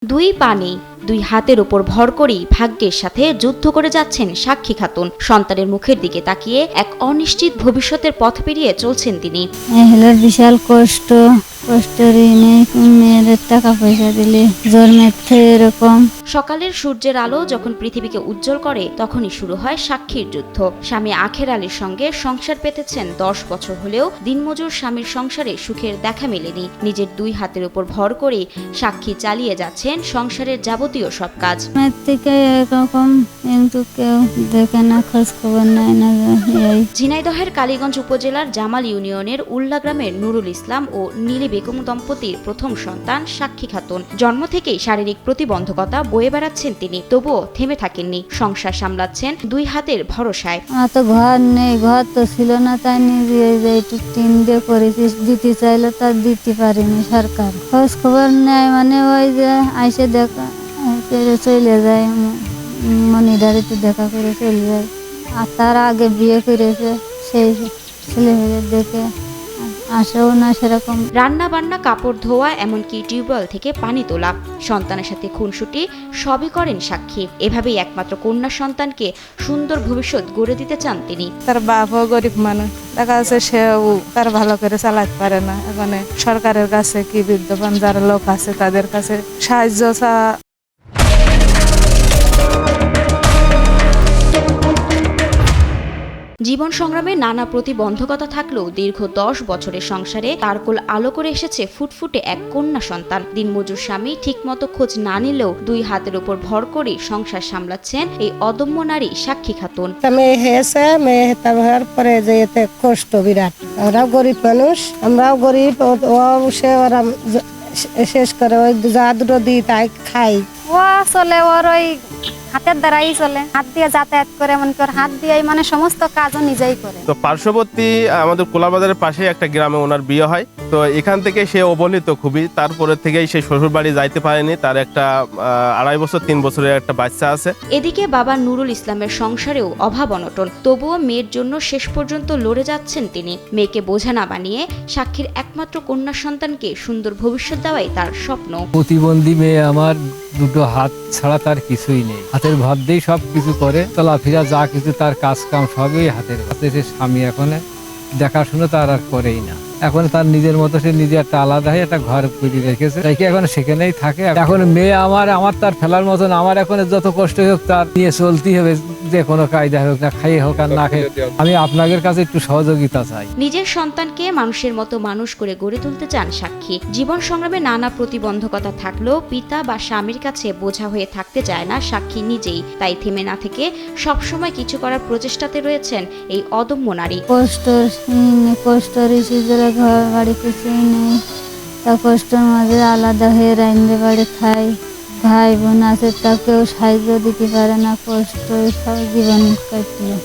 দুই পা নেই, দুই হাতের উপর ভর করেই ভাগ্যের সাথে যুদ্ধ করে যাচ্ছেন সাক্ষী খাতুন। সন্তানের মুখের দিকে তাকিয়ে এক অনিশ্চিত ভবিষ্যতের পথ পেরিয়ে চলছেন তিনি। বিশাল কষ্টের মেয়েদের টাকা পয়সা দিলে জন্মের এরকম। সকালের সূর্যের আলো যখন পৃথিবীকে উজ্জ্বল করে তখনই শুরু হয় সাক্ষীর যুদ্ধ। স্বামী আখের আলীর সঙ্গে সংসার পেতেছেন 10 বছর হলেও দিনমজুর স্বামীর সংসারে সুখের দেখা মেলেনি। নিজের দুই হাতের উপর ভর করে সাক্ষী চালিয়ে যাচ্ছেন সংসারের যাবতীয় সব কাজ। থেকে এরকম কিন্তু কেউ দেখে না, খোঁজ খবর নেয় না। ঝিনাইদহের কালীগঞ্জ উপজেলার জামাল ইউনিয়নের উল্লা গ্রামের নুরুল ইসলাম ও নীলি বেগম দম্পতির প্রথম সন্তান সাক্ষী খাতুন। জন্ম থেকেই শারীরিক প্রতিবন্ধকতা বয়ে বেড়াচ্ছেন তিনি, তবুও থেমে থাকেননি। সংসার সামলাচ্ছেন দুই হাতের ভরসায়। তো ঘর নেই, ঘর তো ছিল না, তাই নিজে একটু টিন দিয়ে করেছি, দিতে চাইলে তার দিতে পারিনি। সরকার খোঁজ খবর নেয় মানে ওই যে আইসে দেখা করে চলে যায়, মনিদারিতে দেখা করে চলে যায়। আর তার আগে বিয়ে করেছে, সেই ছেলে মেয়ে দেখে আসেও না সেরকম। রান্না বান্না, কাপড় ধোয়া, এমনকি টিউবওয়েল থেকে পানি তোলা, সন্তানের সাথে খুনসুটি সবই করেন সাক্ষী। এভাবেই একমাত্র কন্যা সন্তানকে সুন্দর ভবিষ্যৎ গড়ে দিতে চান তিনি। তার বাপও গরিব মানুষ, দেখা যাচ্ছে সেও তার ভালো করে চালাতে পারে না। এখন সরকারের কাছে কি বিদ্যমান যারা লোক আছে তাদের কাছে সাহায্য চাওয়া। জীবন সংগ্রামে নানা প্রতিবন্ধকতা থাকলেও দীর্ঘ 10 বছরের সংসারে তার কোল আলো করে এসেছে ফুটফুটে এক কন্যা সন্তান। দিনমজুর স্বামী ঠিকমতো খোঁজ না নিলেও দুই হাতের উপর ভর করে সংসার সামলাচ্ছেন এই অদম্য নারী সাক্ষী খাতুন। মেয়ে হয়েছে, মেয়ে হওয়ার পরে যে এতে কষ্ট বিরাট। ওরাও গরিব মানুষ, আমরাও গরিব। সে ওরা শেষ করে ওই যা দুটো দিই তাই খাই। ও চলে ওর ওই হাতের দ্বারাই চলে, হাত দিয়ে যাতায়াত করে, এমন করে হাত দিয়ে মানে সমস্ত কাজও নিজেই করে। তো পার্শ্ববর্তী আমাদের কোলাবাজারের পাশে একটা গ্রামে ওনার বিয়ে হয়। তো এখান থেকে সে অবনীত খুবই, তারপরে থেকেই সে শ্বশুর বাড়ি যাইতে পারেনি। তার একটা 2.5 বছর 3 বছরের একটা বাচ্চা আছে। এদিকে বাবা নুরুল ইসলামের সংসারেও অভাব অনটন, তবুও মেয়ের জন্য শেষ পর্যন্ত লড়ে যাচ্ছেন তিনি। মেয়েকে বোঝা না বানিয়ে সাক্ষীর একমাত্র কন্যা সন্তানকে সুন্দর ভবিষ্যৎ দেওয়াই তার স্বপ্ন। প্রতিবন্ধী মেয়ে আমার, দুটো হাত ছাড়া তার কিছুই নেই। হাতের ভর দিয়েই সব কিছু করে, চলাফেরা যা কিছু তার কাজ কাম সবই হাতের। সে স্বামী এখন দেখাশুনো তার আর করেই না। এখন তার নিজের মতো সে নিজে একটা আলাদা একটা ঘর করে রেখেছে, তাই কি এখন সেখানেই থাকে। এখন মেয়ে আমার তার ফেলার মতন। আমার এখন যত কষ্ট হোক তার নিয়ে চলতেই হবে, যে কোনো কায়দা হোক, না খাইয়ে হোক আর না খেয়ে। আমি আপনাদের কাছে একটু সহযোগিতা চাই। নিজের সন্তানকে মানুষের মতো মানুষ করে গড়ে তুলতে চান সাক্ষী। জীবন সংগ্রামে নানা প্রতিবন্ধকতা থাকলেও পিতা বা স্বামীর কাছে বোঝা হয়ে থাকতে চায় না সাক্ষী নিজেই। তাই থেমে না থেকে সবসময় কিছু করার প্রচেষ্টাতে রয়েছেন এই অদম্য নারী। কষ্ট ঘর বাড়ি কিছুই নেই, তা কষ্টের মাঝে আলাদা হয়ে রাইন্দে বাড়ি খাই। ভাই বোন আছে, তা কেউ সাহায্য দিতে পারে না, কষ্ট সব জীবন কাটলো।